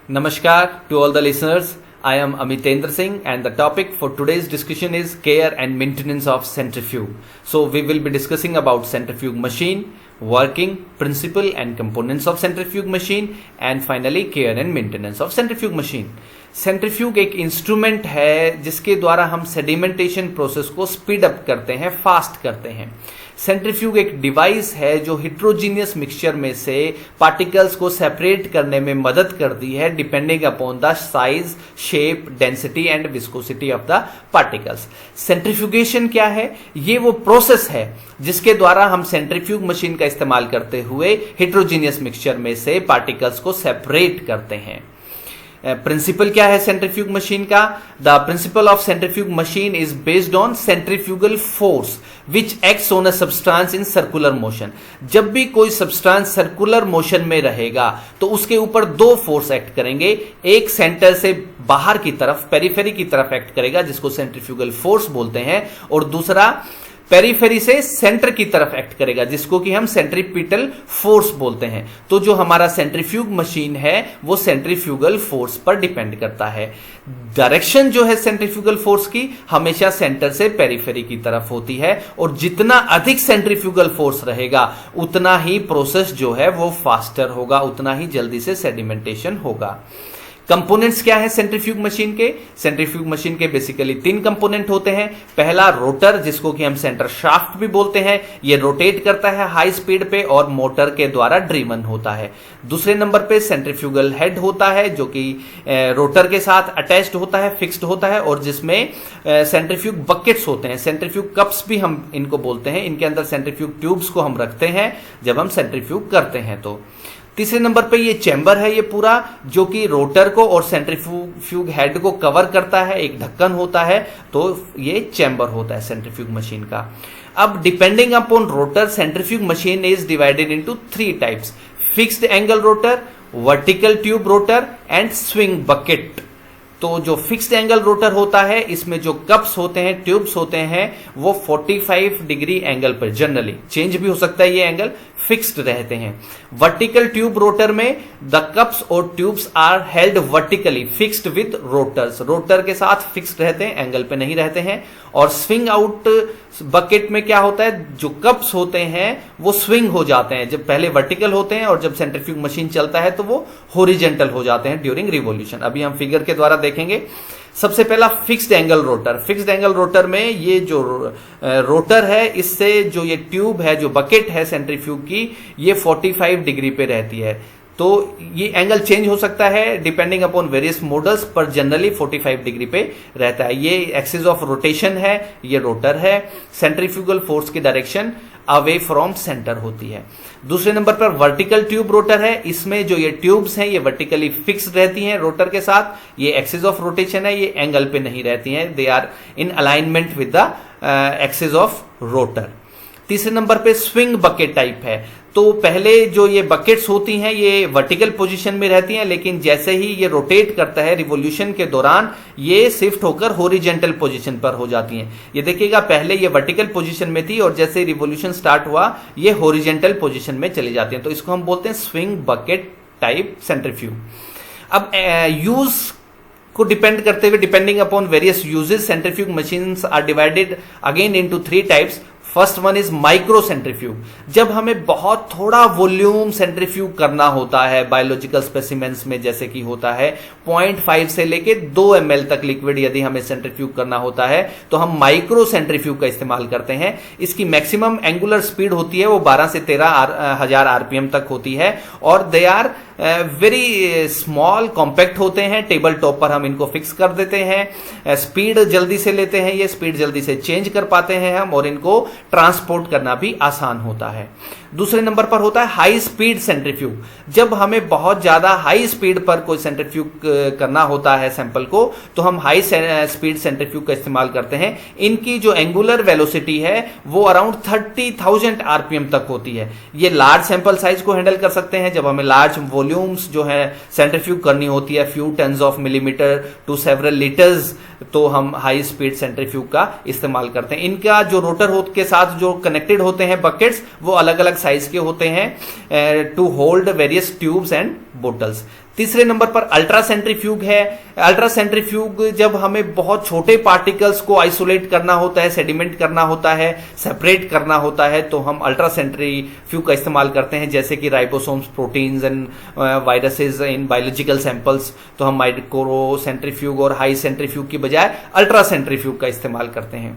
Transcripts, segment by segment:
Namaskar to all the listeners. I am Amitendra Singh and the topic for today's discussion is care and maintenance of centrifuge. So we will be discussing about centrifuge machine, working, principle and components of centrifuge machine and finally care and maintenance of centrifuge machine. Centrifuge एक instrument है जिसके द्वारा हम sedimentation process को speed up करते हैं, fast करते हैं. सेंट्रीफ्यूग एक डिवाइस है जो हिट्रोजीनियस मिक्सचर में से पार्टिकल्स को सेपरेट करने में मदद करती है depending upon the size, shape, density and viscosity of the particles. Centrifugation क्या है? ये वो प्रोसेस है जिसके द्वारा हम सेंट्रीफ्यूग मशीन का इस्तेमाल करते हुए हिट्रोजीनियस मिक्सचर में से पार्टिकल्स को सेपरेट करते हैं. प्रिंसिपल क्या है सेंट्रीफ्यूग मशीन का? The principle of centrifuge machine is based on centrifugal force which acts on a substance in circular motion. जब भी कोई सब्सटेंस सर्कुलर मोशन में रहेगा तो उसके ऊपर दो फोर्स एक्ट करेंगे. एक सेंटर से बाहर की तरफ, पेरिफेरी की तरफ एक्ट करेगा जिसको सेंट्रीफ्यूगल फोर्स बोलते हैं, और दूसरा पेरिफेरी से सेंटर की तरफ एक्ट करेगा जिसको कि हम सेंट्रीपिटल फोर्स बोलते हैं. तो जो हमारा सेंट्रीफ्यूग मशीन है वो सेंट्रीफ्यूगल फोर्स पर डिपेंड करता है. डायरेक्शन जो है सेंट्रीफ्यूगल फोर्स की हमेशा सेंटर से पेरिफेरी की तरफ होती है, और जितना अधिक सेंट्रीफ्यूगल फोर्स रहेगा उतना ही प्रोसेस जो है वो फास्टर होगा, उतना ही जल्दी से सेडिमेंटेशन होगा. कंपोनेंट्स क्या है सेंट्रीफ्यूग मशीन के? सेंट्रीफ्यूग मशीन के बेसिकली तीन कंपोनेंट होते हैं. पहला रोटर जिसको कि हम सेंटर शाफ्ट भी बोलते हैं, ये रोटेट करता है हाई स्पीड पे और मोटर के द्वारा ड्रीवन होता है. दूसरे नंबर पे सेंट्रीफ्यूगल हेड होता है जो कि रोटर के साथ अटैच्ड होता है, फिक्स्ड होता है, और जिसमें सेंट्रीफ्यूग बकेट्स होते हैं. सेंट्रीफ्यूग कप्स भी हम इनको बोलते हैं. इनके अंदर सेंट्रीफ्यूग ट्यूब्स को हम रखते हैं जब हम सेंट्रीफ्यूग करते हैं. तो तीसरे नंबर पे ये चैम्बर है ये पूरा, जो कि रोटर को और सेंट्रीफ्यूग हेड को कवर करता है. एक ढक्कन होता है, तो ये चैम्बर होता है सेंट्रीफ्यूग मशीन का. अब depending upon rotor, centrifuge machine is divided into three types: fixed angle rotor, vertical tube rotor and swing bucket. तो जो फिक्स्ड एंगल रोटर होता है इसमें जो कप्स होते हैं, ट्यूब्स होते हैं, वो 45 डिग्री एंगल पर, जनरली चेंज भी हो सकता है, ये एंगल फिक्स्ड रहते हैं. वर्टिकल ट्यूब रोटर में द कप्स और tubes are held vertically fixed with rotors. Rotor के साथ फिक्स्ड रहते हैं, एंगल पे नहीं रहते हैं. और स्विंग आउट बकेट में क्या होता है, जो कप्स होते हैं वो स्विंग हो जाते हैं. जब पहले वर्टिकल होते हैं और जब सेंट्रीफ्यूग मशीन चलता है तो वो हॉरिजॉन्टल हो जाते हैं ड्यूरिंग रिवॉल्यूशन. अभी हम फिगर के द्वारा देखेंगे. सबसे पहला fixed angle rotor. Fixed angle rotor में ये जो रोटर है, इससे जो ये ट्यूब है, जो बकेट है सेंट्रीफ्यूग की, ये 45 डिग्री पे रहती है. तो ये एंगल चेंज हो सकता है डिपेंडिंग अपॉन वेरियस मॉडल्स, पर जनरली 45 डिग्री पे रहता है. ये एक्सिस ऑफ रोटेशन है, ये रोटर है. सेंट्रीफ्यूगल फोर्स की डायरेक्शन अवे फ्रॉम सेंटर होती है. दूसरे नंबर पर वर्टिकल ट्यूब रोटर है. इसमें जो ये ट्यूब्स हैं ये वर्टिकली फिक्स्ड रहती हैं रोटर के साथ. ये एक्सिस ऑफ रोटेशन है, ये एंगल पे नहीं रहती हैं. They are in alignment with the axis of rotor. तीसरे नंबर पे स्विंग बकेट टाइप है. तो पहले जो ये बकेट्स होती हैं ये वर्टिकल पोजीशन में रहती हैं, लेकिन जैसे ही ये रोटेट करता है रिवॉल्यूशन के दौरान ये शिफ्ट होकर हॉरिजॉन्टल पोजीशन पर हो जाती हैं. ये देखिएगा, पहले ये वर्टिकल पोजीशन में थी और जैसे रिवॉल्यूशन स्टार्ट हुआ ये हॉरिजॉन्टल पोजीशन में चली जाती हैं. तो इसको हम बोलते हैं स्विंग बकेट टाइप सेंट्रीफ्यूग. अब यूज को डिपेंड करते हुए, depending upon various uses, centrifuge machines are divided again into three types. First one is micro centrifuge. जब हमें बहुत थोड़ा वॉल्यूम सेंट्रीफ्यूग करना होता है बायोलॉजिकल स्पेसिमेंस में, जैसे कि होता है 0.5 से लेके 2 ml तक लिक्विड, यदि हमें सेंट्रीफ्यूग करना होता है तो हम माइक्रो सेंट्रीफ्यूग का इस्तेमाल करते हैं. इसकी मैक्सिमम एंगुलर स्पीड होती है वो 12 से 13,000 आरपीएम तक होती है, और they are very small, compact होते हैं. टेबल टॉप पर हम इनको फिक्स कर देते हैं. स्पीड जल्दी से लेते हैं, ये स्पीड जल्दी से चेंज कर पाते हैं हम, और इनको ट्रांसपोर्ट करना भी आसान होता है. दूसरे नंबर पर होता है हाई स्पीड सेंट्रीफ्यूग. जब हमें बहुत ज्यादा हाई स्पीड पर कोई सेंट्रीफ्यूग करना होता है सैंपल को, तो हम हाई स्पीड सेंट्रीफ्यूग का इस्तेमाल करते हैं. इनकी जो एंगुलर वेलोसिटी है वो अराउंड 30,000 आरपीएम तक होती है. ये लार्ज सैंपल साइज को हैंडल कर सकते हैं. जब हमें लार्ज वॉल्यूम्स जो है सेंट्रीफ्यूग करनी होती है, few tens of millimetre to several litres, तो हम हाई स्पीड सेंट्रीफ्यूग का इस्तेमाल करते हैं. इनका जो रोटर के साथ जो कनेक्टेड होते हैं बकेट्स, वो अलग अलग साइज के होते हैं to hold various tubes and bottles. तीसरे नंबर पर अल्ट्रा सेंट्रीफ्यूग है। अल्ट्रा सेंट्रीफ्यूग जब हमें बहुत छोटे पार्टिकल्स को आइसोलेट करना होता है, सेडिमेंट करना होता है, सेपरेट करना होता है, तो हम अल्ट्रा सेंट्रीफ्यूग का इस्तेमाल करते हैं, जैसे कि ribosomes, proteins and viruses in biological samples. तो हम माइक्रो सेंट्रीफ्यूग और हाई सेंट्रीफ्यूग की बजाय अल्ट्रा सेंट्रीफ्यूग का इस्तेमाल करते हैं।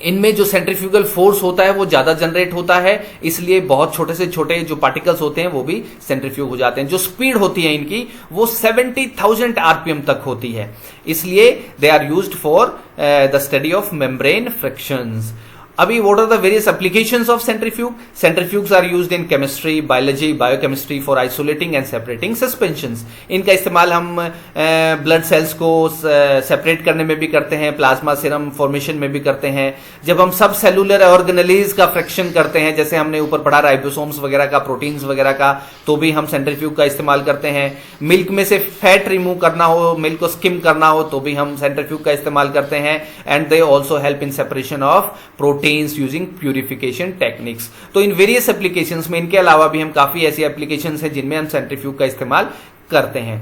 इनमें जो सेंट्रीफ्यूगल फोर्स होता है वो ज्यादा जनरेट होता है, इसलिए बहुत छोटे से छोटे जो पार्टिकल्स होते हैं वो भी सेंट्रीफ्यूग हो जाते हैं। जो स्पीड होती है इनकी वो 70,000 आरपीएम तक होती है, इसलिए they are used for the study of membrane frictions. अभी what are the various applications of centrifuge? Centrifuges are used in chemistry, biology, biochemistry for isolating and separating suspensions. इनका इस्तेमाल हम ब्लड सेल्स को separate करने में भी करते हैं, प्लाज्मा सीरम फॉर्मेशन में भी करते हैं। जब हम सब सेलुलर ऑर्गेनेलीज का फ्रैक्शन करते हैं, जैसे हमने ऊपर पढ़ा राइबोसोम्स वगैरह का, प्रोटीन्स वगैरह का, तो भी हम सेंट्रीफ्यूग का इस्तेमाल करते हैं। मिल्क में से फैट रिमूव करना हो, मिल्क को स्किम करना हो, तो भी हम सेंट्रीफ्यूग का इस्तेमाल करते हैं। And they also help in separation of proteins using purification techniques. तो इन वेरियस एप्लीकेशंस में, इनके अलावा भी हम काफी ऐसी एप्लीकेशंस हैं जिनमें हम सेंट्रीफ्यूग का इस्तेमाल करते हैं।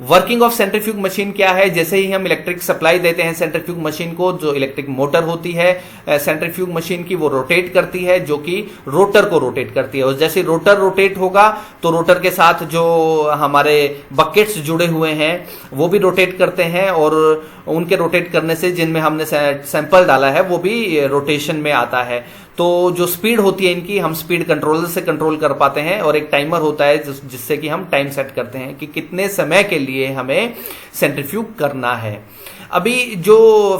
वर्किंग ऑफ सेंट्रीफ्यूग मशीन क्या है? जैसे ही हम इलेक्ट्रिक सप्लाई देते हैं सेंट्रीफ्यूग मशीन को, जो इलेक्ट्रिक मोटर होती है सेंट्रीफ्यूग मशीन की, वो रोटेट करती है, जो कि रोटर को रोटेट करती है। और जैसे रोटर रोटेट होगा तो रोटर के साथ जो हमारे बकेट्स जुड़े हुए हैं वो भी रोटेट करते हैं, और उनके रोटेट करने से जिनमें हमने सैंपल डाला है वो भी रोटेशन में आता है। तो जो स्पीड होती है इनकी, हम स्पीड कंट्रोलर से कंट्रोल कर पाते हैं, और एक टाइमर होता है जिससे कि हम टाइम सेट करते हैं कि कितने समय के लिए हमें सेंट्रीफ्यूग करना है। अभी जो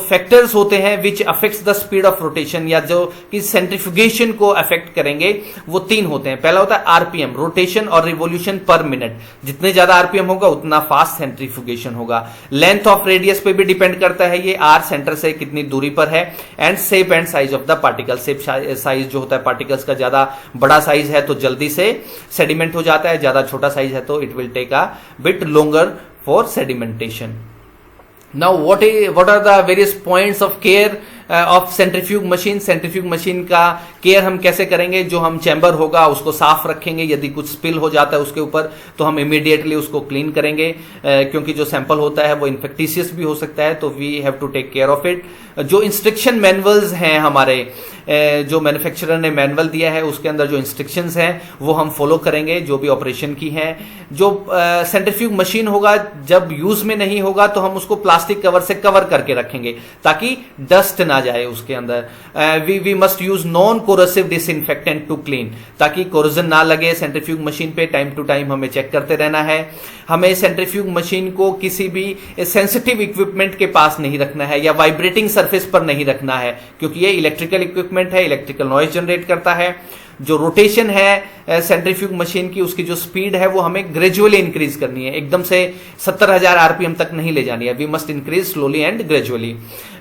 फैक्टर्स होते हैं which affects the speed of rotation, या जो कि सेंट्रीफ्यूगेशन को अफेक्ट करेंगे, वो तीन होते हैं। पहला होता है आरपीएम, रोटेशन और रिवोल्यूशन पर मिनट। जितने ज्यादा आरपीएम होगा उतना फास्ट सेंट्रीफ्यूगेशन होगा। लेंथ ऑफ रेडियस पे भी डिपेंड करता है ये, आर सेंटर से कितनी दूरी पर है। And shape and size of the particle, shape size जो होता है पार्टिकल्स का, ज्यादा बड़ा साइज है तो जल्दी से सेडिमेंट हो जाता है, ज्यादा छोटा साइज है तो it will take a bit longer for sedimentation. Now what are the various points of care of centrifuge machine? Centrifuge machine का केयर हम कैसे करेंगे? जो हम चैम्बर होगा उसको साफ रखेंगे, यदि कुछ स्पिल हो जाता है उसके ऊपर तो हम इमीडिएटली उसको क्लीन करेंगे, क्योंकि जो सैंपल होता है वो इन्फेक्टिशियस भी हो सकता है, तो we have to take care of it. जो इंस्ट्रक्शन मैनुअल्स हैं हमारे, जो मैन्युफैक्चरर ने मैनुअल दिया है उसके अंदर जो इंस्ट्रक्शंस हैं वो हम फॉलो करेंगे, जो भी ऑपरेशन की हैं। जो सेंट्रीफ्यूग मशीन होगा जब यूज में नहीं होगा तो हम उसको प्लास्टिक कवर से कवर करके रखेंगे ताकि डस्ट ना जाए उसके अंदर। We must use non corrosive disinfectant to clean, ताकि कोरोजन ना लगे सेंट्रीफ्यूग मशीन पे। टाइम टू टाइम हमें चेक करते रहना है। हमें सेंट्रीफ्यूग मशीन को किसी भी सेंसिटिव इक्विपमेंट के पास नहीं रखना है या वाइब्रेटिंग सरफेस पर नहीं रखना है, क्योंकि ये इलेक्ट्रिकल इक्विपमेंट है, इलेक्ट्रिकल नॉइज जनरेट करता है। जो रोटेशन है सेंट्रीफ्यूग मशीन की, उसकी जो स्पीड है वो हमें ग्रेजुअली इंक्रीज करनी है, एकदम से 70,000 आरपीएम तक नहीं ले जानी है। We must increase slowly and gradually.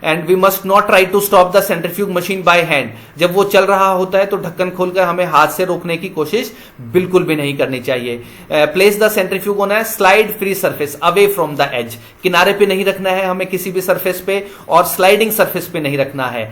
And we must not try to stop the centrifuge machine by hand. जब वो चल रहा होता है तो ढक्कन खोलकर हमें हाथ से रोकने की कोशिश बिल्कुल भी नहीं करनी चाहिए। Place the centrifuge on a slide free surface away from the edge. किनारे पे नहीं रखना है हमें किसी भी सरफेस पे, और स्लाइडिंग सरफेस पे नहीं रखना है,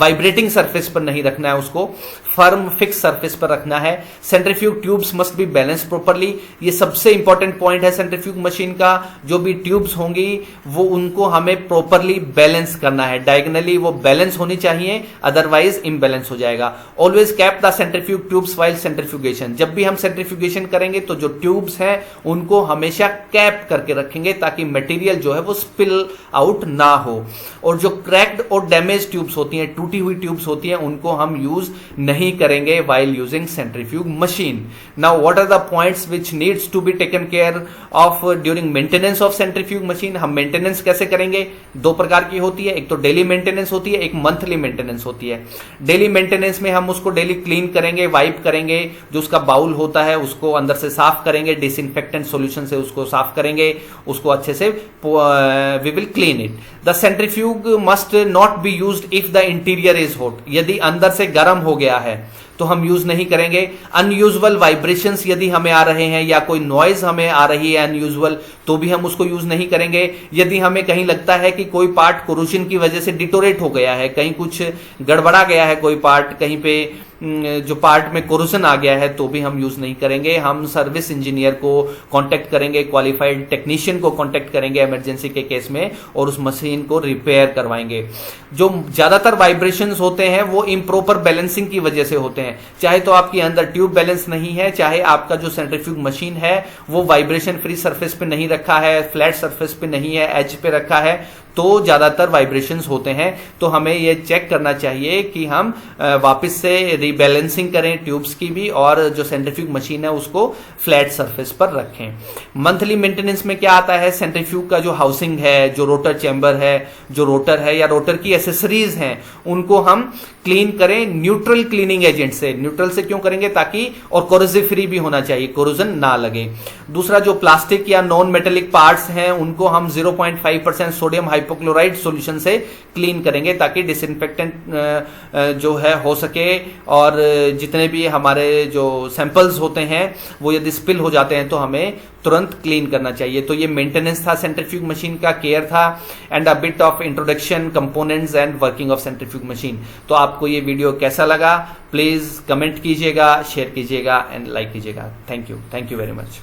वाइब्रेटिंग सरफेस पर नहीं रखना है, उसको फर्म फिक्स सरफेस पर रखना है। Centrifuge tubes must be balance properly. ये सबसे इंपॉर्टेंट पॉइंट है सेंट्रीफ्यूग मशीन का। जो भी ट्यूब्स होंगी वो उनको हमें प्रॉपर्ली बैलेंस करना है, डायगोनली वो बैलेंस होनी चाहिए, अदरवाइज इम्बैलेंस हो जाएगा। Always cap the centrifuge tubes while centrifugation. जब भी हम सेंट्रीफ्यूगेशन करेंगे तो जो ट्यूब्स हैं उनको हमेशा कैप करके रखेंगे ताकि मटेरियल जो है वो स्पिल आउट ना हो। और जो क्रैक्ड और डैमेज ट्यूब्स होती हैं, टूटी हुई ट्यूब्स होती हैं, उनको हम यूज नहीं करेंगे while using centrifuge machine. Now what are the points which needs to be taken care of during maintenance of centrifuge machine? हम मेंटेनेंस कैसे करेंगे? दो प्रकार की होती है, एक तो डेली मेंटेनेंस होती है, एक मंथली मेंटेनेंस होती है। डेली मेंटेनेंस में हम उसको डेली क्लीन करेंगे, वाइप करेंगे, जो उसका बाउल होता है उसको अंदर से साफ करेंगे, डिसइंफेक्टेंट सॉल्यूशन से उसको साफ करेंगे, उसको अच्छे से we will clean it. The centrifuge must not be used if the interior is hot. यदि अंदर से गर्म हो गया है तो हम यूज नहीं करेंगे। अनयूजुअल वाइब्रेशंस यदि हमें आ रहे हैं या कोई नॉइज हमें आ रही है अनयूजुअल, तो भी हम उसको यूज नहीं करेंगे। यदि हमें कहीं लगता है कि कोई पार्ट कोरोजन की वजह से डिटोरेट हो गया है, कहीं कुछ गड़बड़ा गया है, कोई पार्ट कहीं पे जो पार्ट में कोरोजन आ गया है तो भी हम यूज नहीं करेंगे। हम सर्विस इंजीनियर को कांटेक्ट करेंगे, क्वालिफाइड टेक्नीशियन को कांटेक्ट करेंगे इमरजेंसी के केस में और उस मशीन को रिपेयर करवाएंगे। जो ज्यादातर वाइब्रेशंस होते हैं वो इम्प्रॉपर बैलेंसिंग की वजह से होते हैं। चाहे तो आपके अंदर ट्यूब बैलेंस नहीं है, चाहे आपका जो सेंट्रीफ्यूग मशीन है वो वाइब्रेशन फ्री सरफेस पे नहीं रखा है, फ्लैट सरफेस पे नहीं है, एज पे रखा है, तो ज्यादातर वाइब्रेशंस होते हैं। तो हमें ये चेक करना चाहिए कि हम वापस से रीबैलेंसिंग करें ट्यूब्स की भी, और जो सेंट्रीफ्यूग मशीन है उसको फ्लैट सरफेस पर रखें। मंथली मेंटेनेंस में क्या आता है, सेंट्रीफ्यूग का जो हाउसिंग है, जो रोटर चैम्बर है, जो रोटर है या रोटर की एसेसरीज हैं, उनको हम क्लीन करें न्यूट्रल क्लीनिंग एजेंट से। न्यूट्रल से क्यों करेंगे, ताकि, और कोरोसिव फ्री भी होना चाहिए, कोरोजन ना लगे। दूसरा, जो प्लास्टिक या नॉन मेटेलिक पार्ट्स हैं उनको हम 0.5% सोडियम हाइपोक्लोराइड सॉल्यूशन से क्लीन करेंगे, ताकि डिसइंफेक्टेंट जो है हो सके, और जितने भी हमारे जो सैंपल्स होते हैं वो यदि स्पिल हो जाते हैं तो हमें तुरंत क्लीन करना चाहिए। तो ये मेंटेनेंस था सेंट्रीफ्यूग मशीन का, केयर था, and a bit of introduction, components and working of centrifuge machine. तो आपको ये वीडियो कैसा लगा, प्लीज कमेंट कीजिएगा, शेयर कीजिएगा एंड लाइक कीजिएगा। Thank you very much.